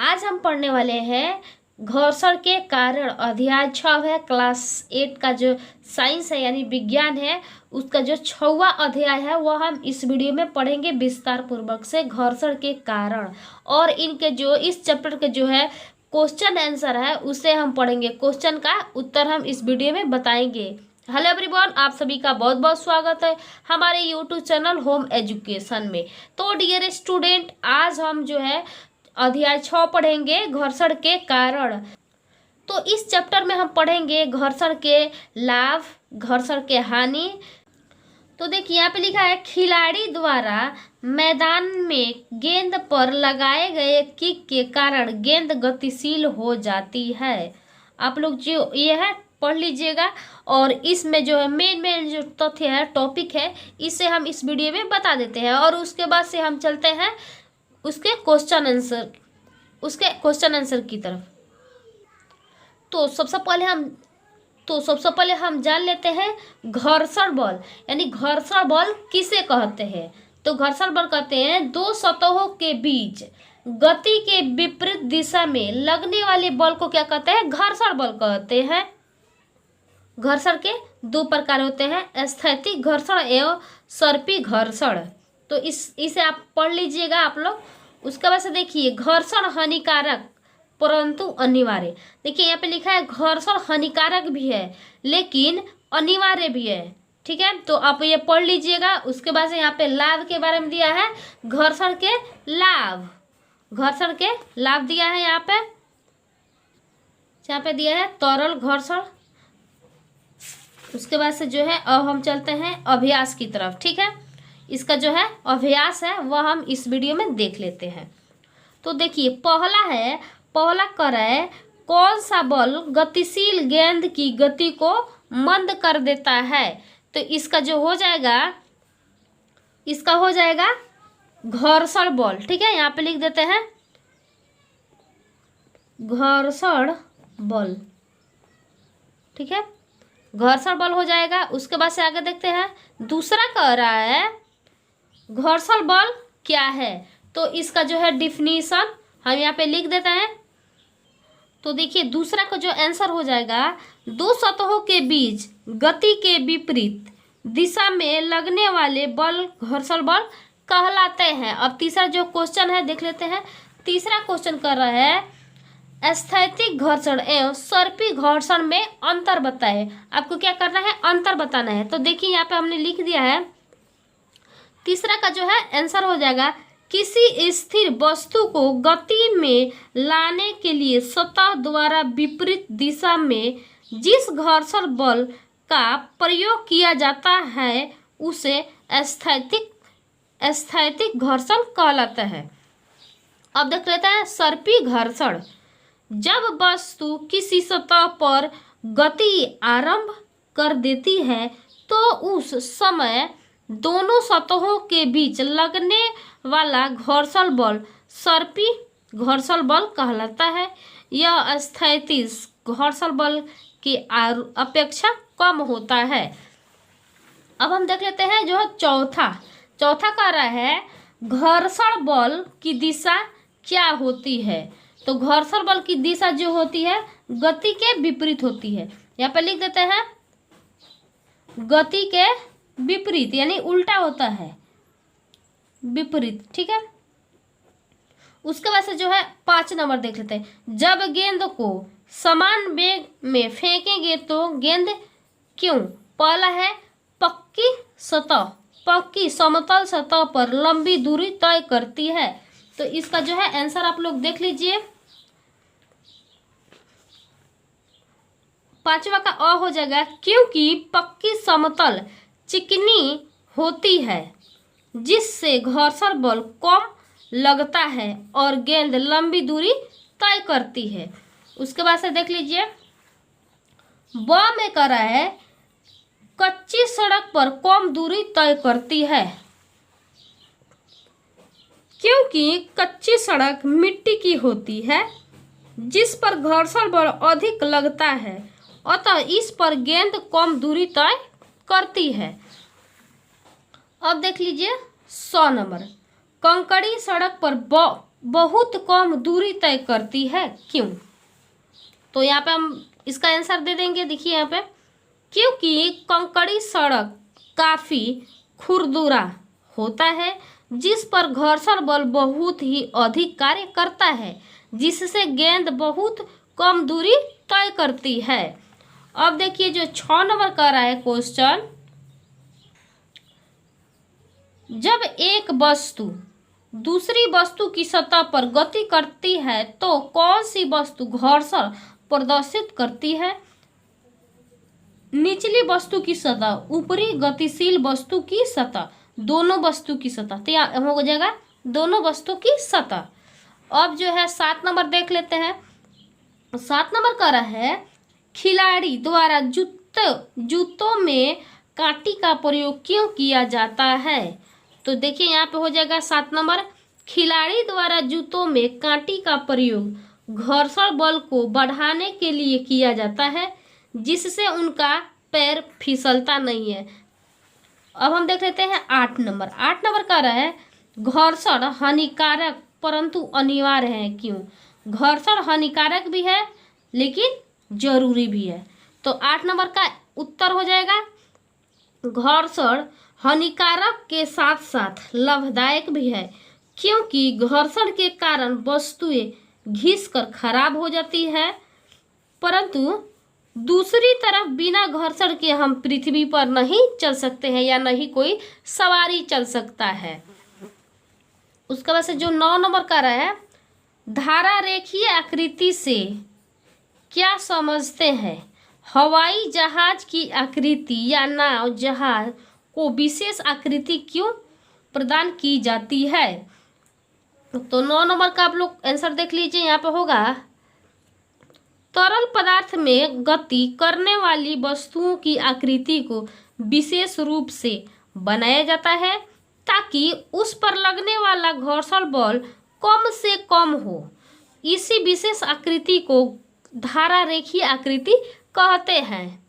आज हम पढ़ने वाले हैं घर्षण के कारण। अध्याय 6 है, क्लास 8 का जो साइंस है यानी विज्ञान है, उसका जो 6वां अध्याय है वह हम इस वीडियो में पढ़ेंगे विस्तार पूर्वक से। घर्षण के कारण और इनके जो इस चैप्टर के जो है क्वेश्चन आंसर है उसे हम पढ़ेंगे। क्वेश्चन का उत्तर हम इस वीडियो में बताएंगे। हेलो एवरीवन, आप सभी का बहुत बहुत स्वागत है हमारे यूट्यूब चैनल होम एजुकेशन में। तो डियर स्टूडेंट, आज हम जो है अध्याय 6 पढ़ेंगे घर्षण के कारण। तो इस चैप्टर में हम पढ़ेंगे घर्षण के लाभ, घर्षण के हानि। तो देखिए यहाँ पे लिखा है, खिलाड़ी द्वारा मैदान में गेंद पर लगाए गए किक के कारण गेंद गतिशील हो जाती है। आप लोग जो ये है पढ़ लीजिएगा और इसमें जो है मेन जो तथ्य है, टॉपिक है, इसे हम इस वीडियो में बता देते हैं और उसके बाद से हम चलते हैं उसके क्वेश्चन आंसर की तरफ। तो सबसे पहले हम जान लेते हैं घर्षण बल, यानी घर्षण बल किसे कहते हैं। तो घर्षण बल कहते हैं दो सतहों के बीच गति के विपरीत दिशा में लगने वाले बल को क्या कहते हैं? घर्षण बल कहते हैं। घर्षण के दो प्रकार होते हैं, स्थैतिक घर्षण एवं सर्पी घर्षण। तो इसे आप पढ़ लीजिएगा आप लोग। उसके बाद से देखिए, घर्षण हानिकारक परंतु अनिवार्य। देखिए यहाँ पे लिखा है घर्षण हानिकारक भी है लेकिन अनिवार्य भी है, ठीक है। तो आप ये पढ़ लीजिएगा। उसके बाद से यहाँ पे लाभ के बारे में दिया है, घर्षण के लाभ दिया है। यहाँ पे दिया है तरल घर्षण। उसके बाद से जो है अब हम चलते हैं अभ्यास की तरफ, ठीक है। इसका जो है अभ्यास है वह हम इस वीडियो में देख लेते हैं। तो देखिए पहला कर है, कौन सा बल गतिशील गेंद की गति को मंद कर देता है? तो इसका हो जाएगा घर्षण बल, ठीक है। यहाँ पे लिख देते हैं घर्षण बल, ठीक है, घर्षण बल हो जाएगा। उसके बाद से आगे देखते हैं, दूसरा कह रहा है घर्षण बल क्या है? तो इसका जो है डिफिनीशन हम यहाँ पे लिख देते हैं। तो देखिए दूसरा का जो आंसर हो जाएगा, दो सतहों के बीच गति के विपरीत दिशा में लगने वाले बल घर्षण बल कहलाते हैं। अब तीसरा जो क्वेश्चन है देख लेते हैं। तीसरा क्वेश्चन कर रहा है, स्थैतिक घर्षण एवं सर्पी घर्षण में अंतर बताएं। आपको क्या करना है? अंतर बताना है। तो देखिए यहाँ पे हमने लिख दिया है, तीसरा का जो है आंसर हो जाएगा, किसी स्थिर वस्तु को गति में लाने के लिए सतह द्वारा विपरीत दिशा में जिस घर्षण बल का प्रयोग किया जाता है उसे स्थैतिक घर्षण कहलाता है। अब देख लेते हैं सर्पी घर्षण। जब वस्तु किसी सतह पर गति आरंभ कर देती है तो उस समय दोनों सतहों के बीच लगने वाला घर्षण बल सर्पी घर्षण बल कहलाता है। यह स्थैतिक घर्षण बल की अपेक्षा कम होता है। अब हम देख लेते हैं जो चौथा कह रहा है, घर्षण बल की दिशा क्या होती है? तो घर्षण बल की दिशा जो होती है गति के विपरीत होती है। यहाँ पे लिख देते हैं गति के विपरीत, यानी उल्टा होता है, विपरीत, ठीक है। उसके बाद से जो है 5 नंबर देख लेते हैं, जब गेंद को समान वेग में फेंकेंगे तो गेंद क्यों? पहला है पक्की समतल सतह पर लंबी दूरी तय करती है। तो इसका जो है आंसर आप लोग देख लीजिए। 5वां का अ हो जाएगा, क्योंकि पक्की समतल चिकनी होती है जिससे घर्षण बल कम लगता है और गेंद लंबी दूरी तय करती है। उसके बाद से देख लीजिए, ब में कह रहा है, कच्ची सड़क पर कम दूरी तय करती है क्योंकि कच्ची सड़क मिट्टी की होती है जिस पर घर्षण बल अधिक लगता है, अतः इस पर गेंद कम दूरी तय करती है। अब देख लीजिए 100 नंबर, कंकड़ी सड़क पर बहुत कम दूरी तय करती है, क्यों? तो यहाँ पे हम इसका आंसर दे देंगे। देखिए यहाँ पे, क्योंकि कंकड़ी सड़क काफी खुरदुरा होता है, जिस पर घर्षण बल बहुत ही अधिक कार्य करता है, जिससे गेंद बहुत कम दूरी तय करती है। अब देखिए जो 6 नंबर का रहा है क्वेश्चन, जब एक वस्तु दूसरी वस्तु की सतह पर गति करती है तो कौन सी वस्तु घर्षण प्रदर्शित करती है? निचली वस्तु की सतह, ऊपरी गतिशील वस्तु की सतह, दोनों वस्तु की सतह। तो यहाँ हो जाएगा दोनों वस्तु की सतह। अब जो है 7 नंबर देख लेते हैं। 7 नंबर का रहा है, खिलाड़ी द्वारा जूतों में कांटी का प्रयोग क्यों किया जाता है? तो देखिए यहाँ पे हो जाएगा 7 नंबर, खिलाड़ी द्वारा जूतों में कांटी का प्रयोग घर्षण बल को बढ़ाने के लिए किया जाता है, जिससे उनका पैर फिसलता नहीं है। अब हम देख लेते हैं 8 नंबर। 8 नंबर का रहा है, घर्षण हानिकारक परंतु अनिवार्य है, क्यों? घर्षण हानिकारक भी है लेकिन जरूरी भी है। तो 8 नंबर का उत्तर हो जाएगा, घर्षण हानिकारक के साथ साथ लाभदायक भी है, क्योंकि घर्षण के कारण वस्तुएं घिसकर खराब हो जाती है, परंतु दूसरी तरफ बिना घर्षण के हम पृथ्वी पर नहीं चल सकते हैं या नहीं कोई सवारी चल सकता है। उसके बाद से जो 9 नंबर का रहा है, धारा रेखीय आकृति से क्या समझते हैं? हवाई जहाज की आकृति या नाव जहाज को विशेष आकृति क्यों प्रदान की जाती है? तो 9 नंबर का आप लोग आंसर देख लीजिए। यहाँ पे होगा, तरल पदार्थ में गति करने वाली वस्तुओं की आकृति को विशेष रूप से बनाया जाता है ताकि उस पर लगने वाला घर्षण बल कम से कम हो। इसी विशेष आकृति को धारा रेखीय आकृति कहते हैं।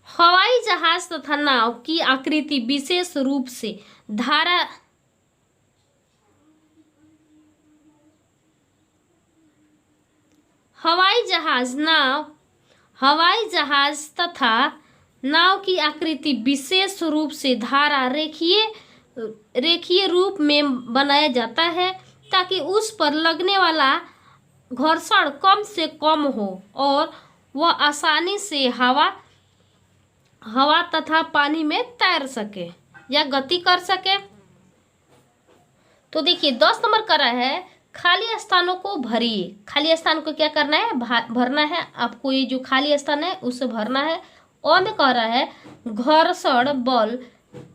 हवाई जहाज तथा नाव की आकृति विशेष रूप से हवाई जहाज तथा नाव की आकृति विशेष रूप से धारा रेखीय रूप में बनाया जाता है ताकि उस पर लगने वाला घर्षण कम से कम हो और वह आसानी से हवा तथा पानी में तैर सके या गति कर सके। तो देखिए 10 नंबर का रहा है, खाली स्थानों को भरिए। खाली स्थान को क्या करना है? भरना है। आपको ये जो खाली स्थान है उसे भरना है। और में कह रहा है,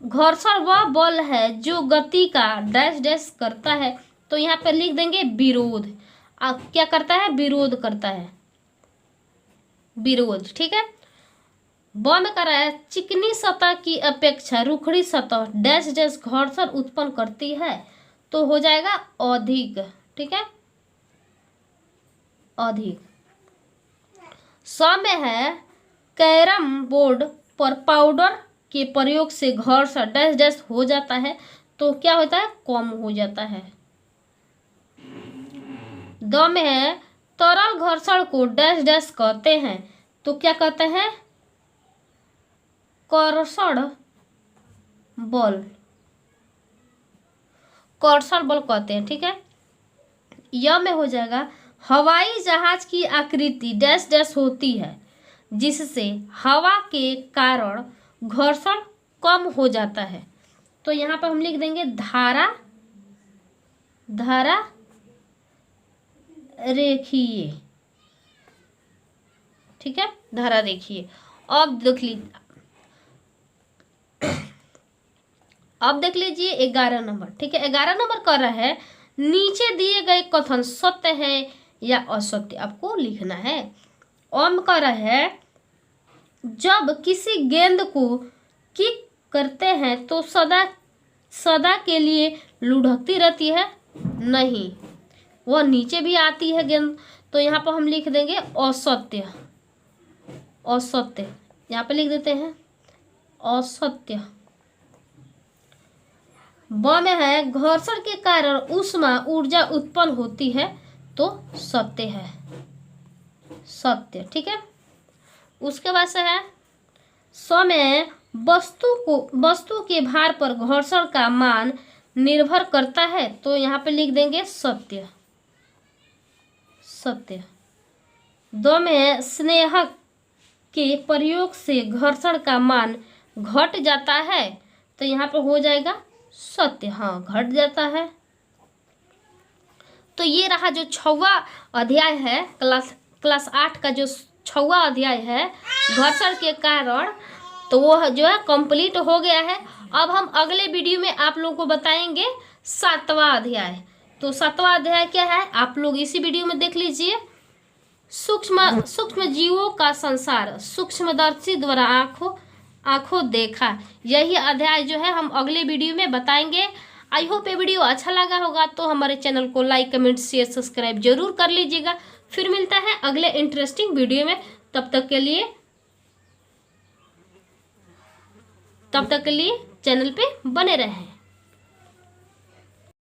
घर्षण वह बल है जो गति का डैश डैश करता है। तो यहाँ पे लिख देंगे विरोध। क्या करता है? विरोध करता है, विरोध। ठीक है। ब में कह रहा है, चिकनी सतह की अपेक्षा रुखड़ी सतह डैश डैश घर्षण उत्पन्न करती है। तो हो जाएगा अधिक। ठीक है, अधिक। स में है, कैरम बोर्ड पर पाउडर के प्रयोग से घर्षण डैश डैश हो जाता है। तो क्या होता है? कम हो जाता है। द में है, तरल घर्षण को डैश डैश कहते हैं। तो क्या कहते हैं? कर्षण बल कहते हैं। ठीक है। यह में हो जाएगा, हवाई जहाज की आकृति डैश डैश होती है जिससे हवा के कारण घर्षण कम हो जाता है। तो यहाँ पर हम लिख देंगे धारा रेखीय। ठीक है, धारा रेखीय। अब देख लीजिए 11 नंबर। ठीक है, 11 नंबर कर रहा है, नीचे दिए गए कथन सत्य है या असत्य आपको लिखना है। ओम कर रहा है, जब किसी गेंद को किक करते हैं तो सदा के लिए लुढ़कती रहती है? नहीं, वह नीचे भी आती है गेंद। तो यहाँ पर हम लिख देंगे असत्य। यहाँ पे लिख देते हैं असत्य। ब में है घर्षण के कारण ऊष्मा ऊर्जा उत्पन्न होती है, तो सत्य है, सत्य। ठीक है। उसके बाद से है स में वस्तु के भार पर घर्षण का मान निर्भर करता है, तो यहाँ पे लिख देंगे सत्य, सत्य। द में स्नेहक के प्रयोग से घर्षण का मान घट जाता है, तो यहाँ पर हो जाएगा सत्य, हाँ घट जाता है। तो ये रहा जो 6वां अध्याय है, क्लास 8 का जो 6वां अध्याय है घर्षण के कारण, तो वो जो है कंप्लीट हो गया है। अब हम अगले वीडियो में आप लोगों को बताएंगे 7वां अध्याय। तो 7वां अध्याय क्या है आप लोग इसी वीडियो में देख लीजिए। सूक्ष्म जीवों का संसार सूक्ष्मदर्शी द्वारा आंखों देखा, यही अध्याय जो है हम अगले वीडियो में बताएंगे। आई होप ये वीडियो अच्छा लगा होगा, तो हमारे चैनल को लाइक कमेंट शेयर सब्सक्राइब जरूर कर लीजिएगा। फिर मिलता है अगले इंटरेस्टिंग वीडियो में, तब तक के लिए चैनल पे बने रहें।